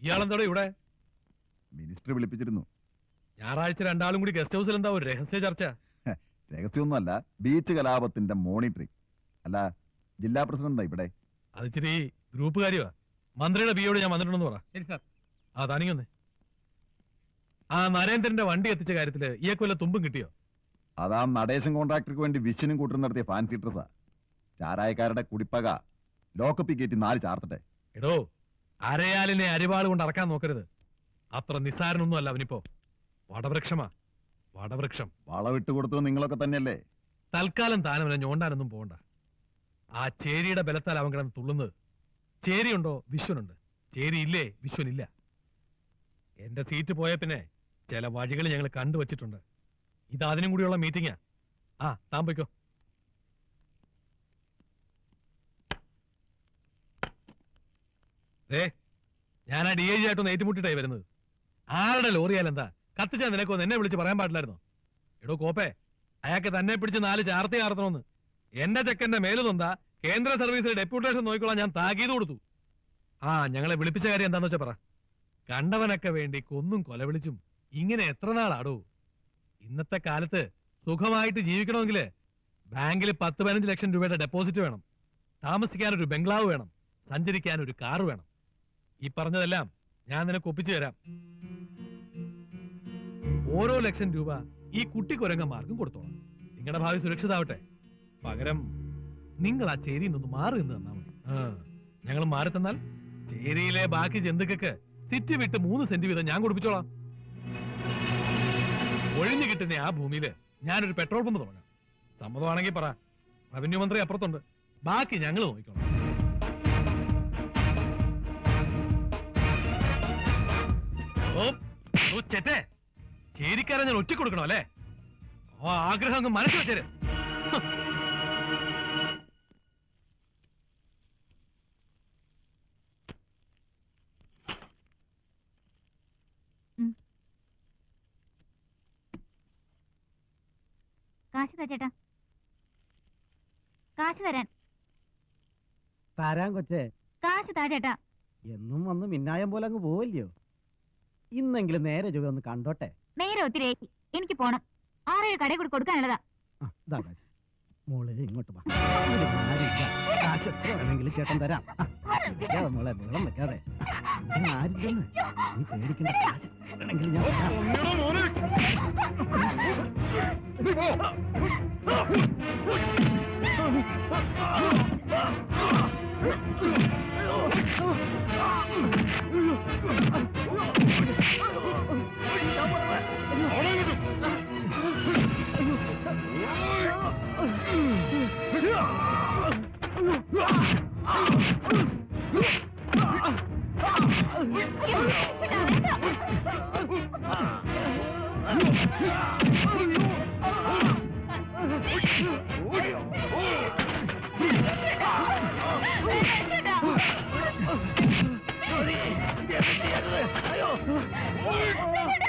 ഇയാളെന്തോടെ ഇവിടെ? മിനിസ്റ്റർ വിളിപ്പിച്ചിരുന്നു. ഞായറാഴ്ച രണ്ടാളും കൂടി ഗസ്റ്റ് ഹൗസിൽ എന്താ ഒരു രഹസ്യ ചർച്ച? രഹസ്യമൊന്നുമല്ല, ബീച്ച് കലാപത്തിന്റെ മോണിറ്ററിംഗ്. അല്ല, ജില്ലാ പ്രസിഡന്റ് ഇവിടെ. അത് ഇച്ചിരി ഗ്രൂപ്പ് കാര്യമാ. മന്ത്രിയുടെ ബിയോട് ഞാൻ വന്നിട്ടുണ്ടെന്ന് പറ. ശരി സാർ. താനിങ്ങൊന്നേ. ആ നരേന്ദ്രന്റെ വണ്ടി എത്തിച്ച കാര്യത്തില് ഇയാൾക്ക് തുമ്പും കിട്ടിയോ? അതാ നടേശൻ കോൺട്രാക്ടർക്ക് വേണ്ടി വിഷനും കൂട്ടം നടത്തിയ ഫാൻസി ഡ്രസ്സാ. ചാരായക്കാരുടെ കുടിപ്പക ലോക്കപ്പി കയറ്റി 4 ചാർത്തട്ടെ. എടോ, അരയാലിനെ അരിവാൾ കൊണ്ട് അറക്കാൻ നോക്കരുത്. അത്ര നിസ്സാരനൊന്നും അല്ല അവനിപ്പോ. വടവൃക്ഷമാ, വടവൃക്ഷം. വളവിട്ട് കൊടുത്തത് നിങ്ങളൊക്കെ തന്നെയല്ലേ? തൽക്കാലം താനവനെ ഞോണ്ടാനൊന്നും പോകണ്ട. ആ ചേരിയുടെ ബലത്താൽ അവൻ കിടന്ന് തുള്ളുന്നത്. ചേരിയുണ്ടോ വിശ്വനുണ്ട്, ചേരിയില്ലേ വിശ്വനില്ല. എന്റെ സീറ്റ് പോയ പിന്നെ ചില വഴികൾ ഞങ്ങൾ കണ്ടുവച്ചിട്ടുണ്ട്. ഇത് അതിനും കൂടിയുള്ള മീറ്റിംഗാ. താൻ പോയിക്കോ. ഞാൻ ആ DIG ആയിട്ടൊന്ന് ഏറ്റുമുട്ടിട്ടായി വരുന്നത്. ആരുടെ ലോറിയാലെന്താ? കത്തിച്ചാ നിനക്കൊന്ന് എന്നെ വിളിച്ച് പറയാൻ പാടില്ലായിരുന്നോ? എടോ കോപ്പേ, അയാൾക്ക് തന്നെ പിടിച്ച് 4 ചാർത്തി ചാർത്തണമെന്ന്. എന്റെ ചെക്കന്റെ മേലുതൊന്താ കേന്ദ്ര സർവീസിൽ ഡെപ്യൂട്ടേഷൻ നോക്കിക്കോളാൻ ഞാൻ താക്കീത് കൊടുത്തു. ഞങ്ങളെ വിളിപ്പിച്ച കാര്യം എന്താന്ന് വെച്ചാ പറ. കണ്ടവനൊക്കെ വേണ്ടി കൊന്നും കൊലവിളിച്ചും ഇങ്ങനെ എത്ര നാളാടോ? ഇന്നത്തെ കാലത്ത് സുഖമായിട്ട് ജീവിക്കണമെങ്കിൽ ബാങ്കിൽ 10-15 ലക്ഷം രൂപയുടെ ഡെപ്പോസിറ്റ് വേണം, താമസിക്കാൻ ഒരു ബംഗ്ലാവ് വേണം, സഞ്ചരിക്കാൻ ഒരു കാറ് വേണം. ഈ പറഞ്ഞതെല്ലാം ഞാൻ നിനക്ക് ഒപ്പിച്ചു തരാം. ഓരോ ലക്ഷം രൂപ ഈ കുട്ടിക്കൊരങ്ങന്മാർക്കും കൊടുത്തോളാം. നിങ്ങളുടെ ഭാവി സുരക്ഷിതാവട്ടെ. പകരം നിങ്ങൾ ആ ചേരിയിൽ നിന്ന് മാറി നിന്ന് തന്നാ മതി. ഞങ്ങൾ മാറി തന്നാൽ ചേരിയിലെ ബാക്കി ജന്തുക്കൾക്ക് സിറ്റി വിട്ട് 3 സെന്റ് വീതം ഞാൻ കൊടുപ്പിച്ചോളാം. ഒഴിഞ്ഞു കിട്ടുന്ന ആ ഭൂമിയില് ഞാനൊരു പെട്രോൾ പമ്പ് തുടങ്ങാം. സമ്മതമാണെങ്കിൽ പറ. റവന്യൂ മന്ത്രി അപ്പുറത്തുണ്ട്. ബാക്കി ഞങ്ങൾ നോക്കിക്കോളാം. ചേട്ടേ, ചേരിക്കാരെ ഞാൻ ഒറ്റ കൊടുക്കണോ അല്ലേ? ആഗ്രഹം അങ്ങ് മനസ്സിൽ വെച്ചേര്. കാശ് താ ചേട്ടാ, കാശ് തരാൻ. തരാൻ കൊച്ചേ. കാശ് താ ചേട്ടാ. എന്നും വന്ന് മിന്നായം പോലെ അങ്ങ് പോവില്ലയോ? ഇന്നെങ്കിലും നേരെ ചുവ ഒന്ന് കണ്ടോട്ടെ. നേരെ ഒത്തിരി എനിക്ക് പോണം. 6-7 കടയിൽ കൂടി കൊടുക്കാനുള്ളതാ. മോളെ ഇങ്ങോട്ട് വാ. കാശ് എത്ര വേണമെങ്കിലും ചേട്ടൻ തരാം. മോളെ വെള്ളം വെക്കാതെ. ആരും നീ പേടിക്കണ്ട. കാശ് വേണമെങ്കിലും ഞാൻ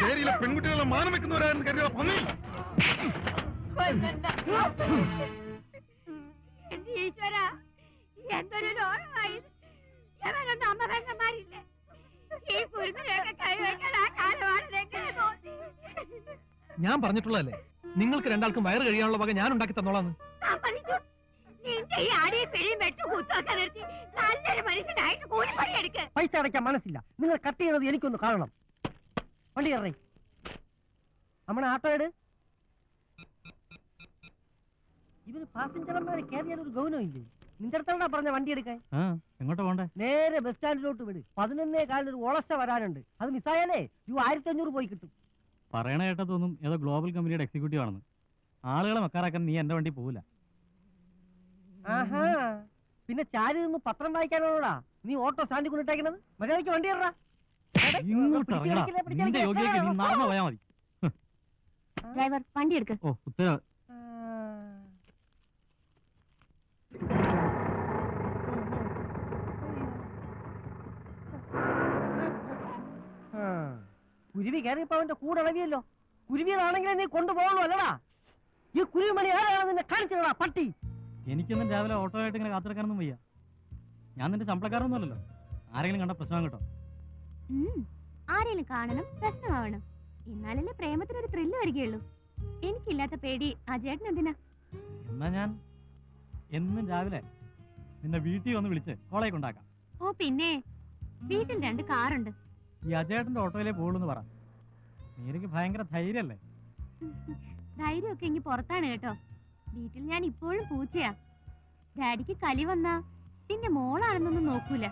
ചേരിയിലെ പെൺകുട്ടികളെ മാനം വെക്കുന്നവരായിരുന്നു കരുതുക. പന്നി എന്തൊരു ലോകമായി. എവരൊന്നും അമ്മ പെങ്ങന്മാരില്ലേ? ഈ കുരുന്നിനെയൊക്കെ കഴിവെക്കാൻ ആ കാലമാണെന്നെങ്ങനെ തോന്നി? ഞാൻ പറഞ്ഞിട്ടുള്ളതല്ലേ, നിങ്ങൾക്ക് രണ്ടാൾക്കും വയറ് കഴിയാനുള്ള വക ഞാൻ ഉണ്ടാക്കി തന്നോളാന്ന്. നിന്റെ ഈ ആടിയെ പിടിയും വെട്ടും കുത്തൊക്കെ നിർത്തി നല്ലൊരു മനുഷ്യനായിട്ട് കൂലിപ്പണി എടുക്ക്. പൈസ അടയ്ക്കാൻ മനസ്സില്ല. നിങ്ങൾ കട്ട് ചെയ്യണത് എനിക്കൊന്ന് കാണണം. വണ്ടി കയറി നമ്മുടെ ആട്ടോ എട്. ഇവര് പാസഞ്ചർമാരെ കയറിയാൽ ഒരു ഗൗനം ഇല്ലേ? നിന്റെ അടുത്താണോ പറഞ്ഞ വണ്ടി എടുക്കാൻ? എങ്ങോട്ട് പോണ്ടേ? നേരെ ബസ് സ്റ്റാൻഡിലോട്ട് വിട്. 11 കാലിന് ഒരു ഒളസ വരാനുണ്ട്. അത് മിസ്സായാലേ 1500 പോയി കിട്ടും. പറയണ കേട്ടതൊന്നും ഏതോ ഗ്ലോബൽ കമ്പനിയുടെ എക്സിക്യൂട്ടീവ് ആണെന്ന്. ആളുകളെ മക്കാറാക്കാൻ നീ എന്റെ വണ്ടി പോവില്ല. ആഹാ, പിന്നെ ചാരി നിന്ന് പത്രം വായിക്കാനോടാ നീ ഓട്ടോ സ്റ്റാൻഡിൽ കൊണ്ടിട്ടേക്കുന്നത്? മര്യാദയ്ക്ക് വണ്ടി ഇറ. ഡ്രൈവർ വണ്ടി എടുക്ക്. ഓ ഉത്തരവ്. കുരുവി കയറിയപ്പോ അവന്റെ കൂടെ ഇളവിയല്ലോ. കുരുവിയാണെങ്കിലേ നീ കൊണ്ടുപോകണോ അല്ലടാ? ഈ കുരുവിമണി ആരാണ് നിന്നെ കാണിച്ചതാ പട്ടി? എനിക്കൊന്നും രാവിലെ ഓട്ടോ ആയിട്ട് ഇങ്ങനെ കാത്തിറക്കാനൊന്നും വയ്യ. ഞാൻ നിന്റെ ശമ്പളക്കാരൊന്നും അല്ലല്ലോ. ആരെങ്കിലും കണ്ട പ്രശ്നം കേട്ടോ. ആരെങ്കിലും കാണണം, പ്രശ്നമാവണം. എന്നാലല്ലേ പ്രേമത്തിനൊരു ത്രില്ല് വരികയുള്ളൂ. എനിക്കില്ലാത്ത പേടി ആ ചേട്ടൻ എന്തിനാ? എന്നാ ഞാൻ എന്നും രാവിലെ നിന്നെ വീട്ടിൽ വന്ന് വിളിച്ച് കോളേജ് കൊണ്ടാക്കാം. ഓ പിന്നെ, വീട്ടിൽ 2 കാറുണ്ട്. ഈ അജേട്ടന്റെ ഓട്ടോയിലേ പോകുള്ളൂ എന്ന് പറ. നീരക്ക് ഭയങ്കര ധൈര്യല്ലേ? ധൈര്യമൊക്കെ ഇങ്ങി പുറത്താണ് കേട്ടോ. വീട്ടിൽ ഞാൻ ഇപ്പോഴും പൂച്ചയാ. ഡാഡിക്ക് കലി വന്നാ പിന്നെ മോളാണെന്നൊന്നും നോക്കൂല.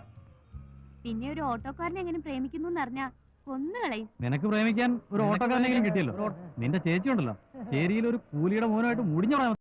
പിന്നെ ഒരു ഓട്ടോക്കാരനെ എങ്ങനെ പ്രേമിക്കുന്നു എന്നറിഞ്ഞാ കൊന്നുകളയും. നിനക്ക് പ്രേമിക്കാൻ ഒരു ഓട്ടോക്കാരനെങ്കിലും കിട്ടിയല്ലോ. നിന്റെ ചേച്ചി ഉണ്ടല്ലോ, ചേരിയിൽ ഒരു കൂലിയുടെ മോനുമായിട്ട് മുടിഞ്ഞു പറയാൻ